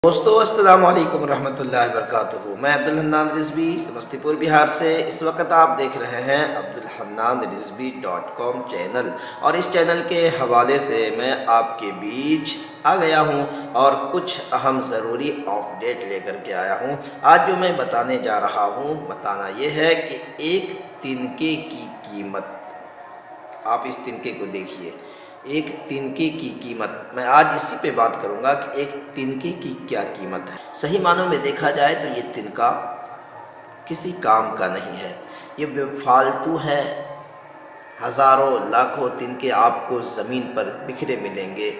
دوستو السلام علیکم ورحمۃ اللہ وبرکاتہ۔ میں عبدالحنان رضوی سمستی پور بہار سے۔ اس وقت آپ دیکھ رہے ہیں عبدالحنان رضوی.com چینل، اور اس چینل کے حوالے سے میں آپ کے بیچ آ گیا ہوں اور کچھ اہم ضروری اپڈیٹ لے کر کے آیا ہوں۔ آج جو میں بتانے جا رہا ہوں، بتانا یہ ہے کہ ایک تنکے کی قیمت، آپ اس تنکے کو دیکھیے، ایک تنکے کی قیمت، میں آج اسی پہ بات کروں گا کہ ایک تنکے کی کیا قیمت ہے۔ صحیح معنوں میں دیکھا جائے تو یہ تنکا کسی کام کا نہیں ہے، یہ بے فالتو ہے۔ ہزاروں لاکھوں تنکے آپ کو زمین پر بکھرے ملیں گے،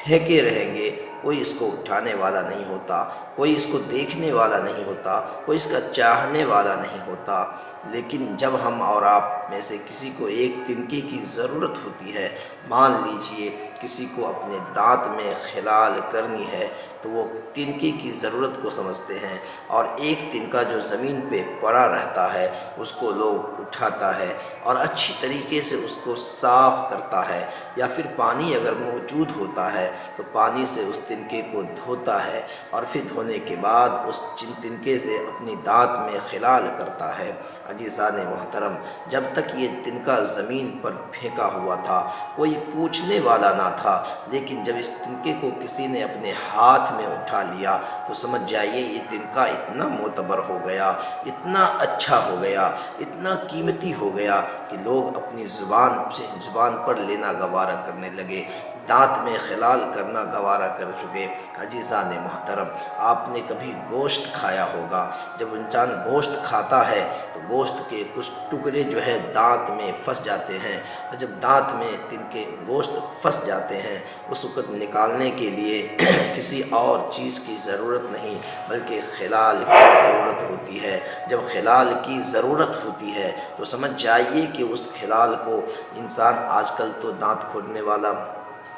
پھینکے رہیں گے، کوئی اس کو اٹھانے والا نہیں ہوتا، کوئی اس کو دیکھنے والا نہیں ہوتا، کوئی اس کا چاہنے والا نہیں ہوتا۔ لیکن جب ہم اور آپ میں سے کسی کو ایک تنکے کی ضرورت ہوتی ہے، مان لیجئے کسی کو اپنے دانت میں خلال کرنی ہے، تو وہ تنکے کی ضرورت کو سمجھتے ہیں، اور ایک تنکا جو زمین پہ پڑا رہتا ہے اس کو لوگ اٹھاتا ہے اور اچھی طریقے سے اس کو صاف کرتا ہے، یا پھر پانی اگر موجود ہوتا ہے تو پانی سے اس تنکے کو دھوتا ہے، اور پھر دھونے کے بعد اس تنکے سے اپنی دانت میں خلال کرتا ہے۔ عزیزان محترم، جب تک یہ تنکا زمین پر پھینکا ہوا تھا کوئی پوچھنے والا نہ تھا، لیکن جب اس تنکے کو کسی نے اپنے ہاتھ میں اٹھا لیا تو سمجھ جائیے یہ تنکا اتنا معتبر ہو گیا، اتنا اچھا ہو گیا، اتنا قیمتی ہو گیا کہ لوگ اپنی زبان پر لینا گوارا کرنے لگے، دانت میں خلال کرنا گوارا کر چکے۔ عزیزان محترم، آپ نے کبھی گوشت کھایا ہوگا، جب انسان گوشت کھاتا ہے تو گوشت کے کچھ ٹکڑے جو ہے دانت میں پھنس جاتے ہیں، اور جب دانت میں تنکے گوشت پھنس جاتے ہیں اس وقت نکالنے کے لیے کسی اور چیز کی ضرورت نہیں بلکہ خلال کی ضرورت ہوتی ہے۔ جب خلال کی ضرورت ہوتی ہے تو سمجھ جائیے کہ اس خلال کو انسان، آج کل تو دانت کھوڑنے والا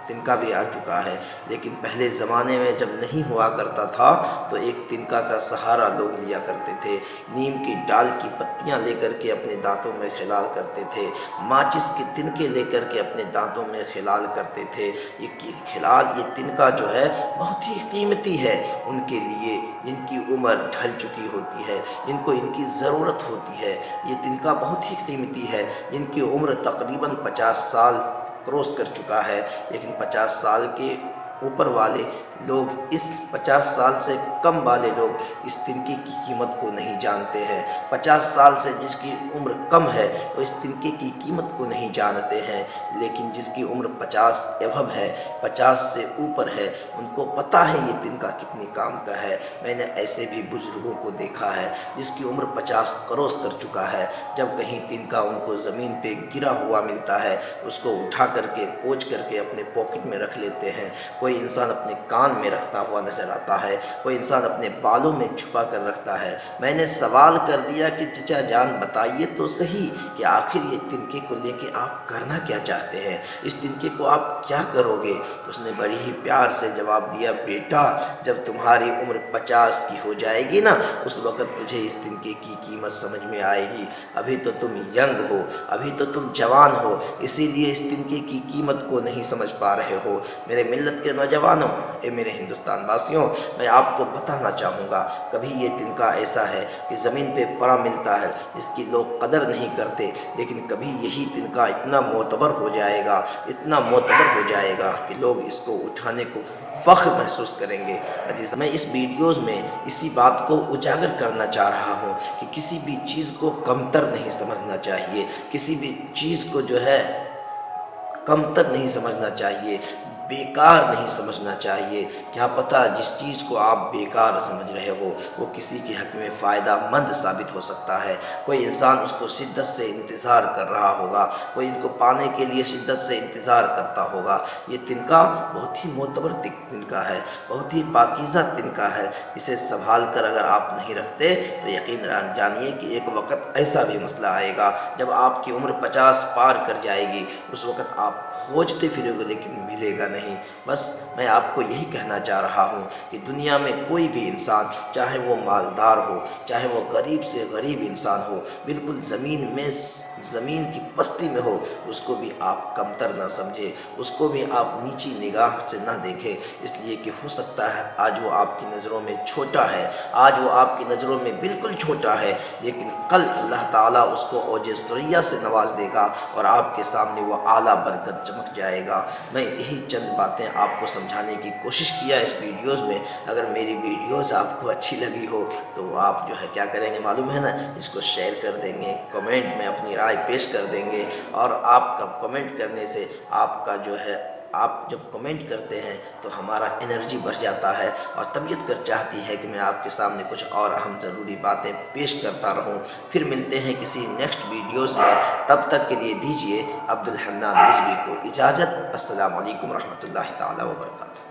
تنکا بھی آ چکا ہے، لیکن پہلے زمانے میں جب نہیں ہوا کرتا تھا تو ایک تنکا کا سہارا لوگ لیا کرتے تھے، نیم کی ڈال کی پتیاں لے کر کے اپنے دانتوں میں خلال کرتے تھے، ماچس کے تنکے لے کر کے اپنے دانتوں میں خلال کرتے تھے۔ یہ تنکا جو ہے بہت ہی قیمتی ہے ان کے لیے جن کی عمر ڈھل چکی ہوتی ہے، جن کو ان کی ضرورت ہوتی ہے۔ یہ تنکا بہت ہی قیمتی ہے جن کی عمر تقریباً 50 سال کروس کر چکا ہے، لیکن 50 سال کے اوپر والے لوگ، اس 50 سال سے کم والے لوگ اس تنکے کی قیمت کو نہیں جانتے ہیں۔ 50 سال سے جس کی عمر کم ہے وہ اس تنکے کی قیمت کو نہیں جانتے ہیں، لیکن جس کی عمر 50 ایبو ہے، 50 سے اوپر ہے، ان کو پتہ ہے یہ تنکا کتنی کام کا ہے۔ میں نے ایسے بھی بزرگوں کو دیکھا ہے جس کی عمر 50 کروس کر چکا ہے، جب کہیں تنکا ان کو زمین پہ گرا ہوا ملتا ہے اس کو اٹھا کر کے پوچھ کر کے اپنے پاکٹ میں رکھ لیتے ہیں۔ کوئی انسان اپنے کان میں رکھتا ہوا نظر آتا ہے، کوئی انسان اپنے بالوں میں چھپا کر رکھتا ہے۔ میں نے سوال کر دیا کہ چچا جان بتائیے تو صحیح کہ آخر یہ تنکے کو لے کے آپ کرنا کیا چاہتے ہیں، اس تنکے کو آپ کیا کرو گے؟ تو اس نے بڑی ہی پیار سے جواب دیا، بیٹا جب تمہاری عمر 50 کی ہو جائے گی نا اس وقت تجھے اس تنکے کی قیمت سمجھ میں آئے گی۔ ابھی تو تم ینگ ہو، ابھی تو تم جوان ہو، اسی لیے اس تنکے کی قیمت کو نہیں سمجھ پا رہے ہو۔ میرے ملت کے نوجوانوں، اے میرے ہندوستان واسیوں، میں آپ کو بتانا چاہوں گا، کبھی یہ تنکا ایسا ہے کہ زمین پہ پڑا ملتا ہے جس کی لوگ قدر نہیں کرتے، لیکن کبھی یہی تنکا اتنا معتبر ہو جائے گا، اتنا معتبر ہو جائے گا کہ لوگ اس کو اٹھانے کو فخر محسوس کریں گے۔ میں اس ویڈیوز میں اسی بات کو اجاگر کرنا چاہ رہا ہوں کہ کسی بھی چیز کو کمتر نہیں سمجھنا چاہیے، کسی بھی چیز کو جو ہے کمتر نہیں سمجھنا چاہیے، بیکار نہیں سمجھنا چاہیے۔ کیا پتہ جس چیز کو آپ بیکار سمجھ رہے ہو وہ کسی کے حق میں فائدہ مند ثابت ہو سکتا ہے۔ کوئی انسان اس کو شدت سے انتظار کر رہا ہوگا، کوئی ان کو پانے کے لیے شدت سے انتظار کرتا ہوگا۔ یہ تنکا بہت ہی معتبر تنکا ہے، بہت ہی پاکیزہ تنکا ہے، اسے سنبھال کر اگر آپ نہیں رکھتے تو یقین جانیے کہ ایک وقت ایسا بھی مسئلہ آئے گا جب آپ کی عمر 50 پار کر جائے گی، اس وقت آپ کھوجتے پھرو گے لیکن ملے گا نہیں۔ نہیں۔ بس میں آپ کو یہی کہنا چاہ رہا ہوں کہ دنیا میں کوئی بھی انسان، چاہے وہ مالدار ہو، چاہے وہ غریب سے غریب انسان ہو، بالکل زمین کی پستی میں ہو، اس کو بھی آپ کمتر نہ سمجھے، اس کو بھی آپ نیچی نگاہ سے نہ دیکھیں، اس لیے کہ ہو سکتا ہے آج وہ آپ کی نظروں میں چھوٹا ہے، آج وہ آپ کی نظروں میں بالکل چھوٹا ہے، لیکن کل اللہ تعالیٰ اس کو اوج ثریا سے نواز دے گا اور آپ کے سامنے وہ اعلیٰ برکت چمک جائے گا۔ میں یہی چند باتیں آپ کو سمجھانے کی کوشش کیا اس ویڈیوز میں۔ اگر میری ویڈیوز آپ کو اچھی لگی ہو تو آپ جو ہے کیا کریں گے معلوم ہے نا، اس کو شیئر کر دیں گے، کمنٹ میں اپنی رائے پیش کر دیں گے، اور آپ کا کمنٹ کرنے سے آپ کا جو ہے، آپ جب کمنٹ کرتے ہیں تو ہمارا انرجی بڑھ جاتا ہے اور طبیعت کر چاہتی ہے کہ میں آپ کے سامنے کچھ اور اہم ضروری باتیں پیش کرتا رہوں۔ پھر ملتے ہیں کسی نیکسٹ ویڈیوز میں، تب تک کے لیے دیجیے عبد الحنان رضوی کو اجازت۔ السلام علیکم ورحمۃ اللہ تعالیٰ وبرکاتہ۔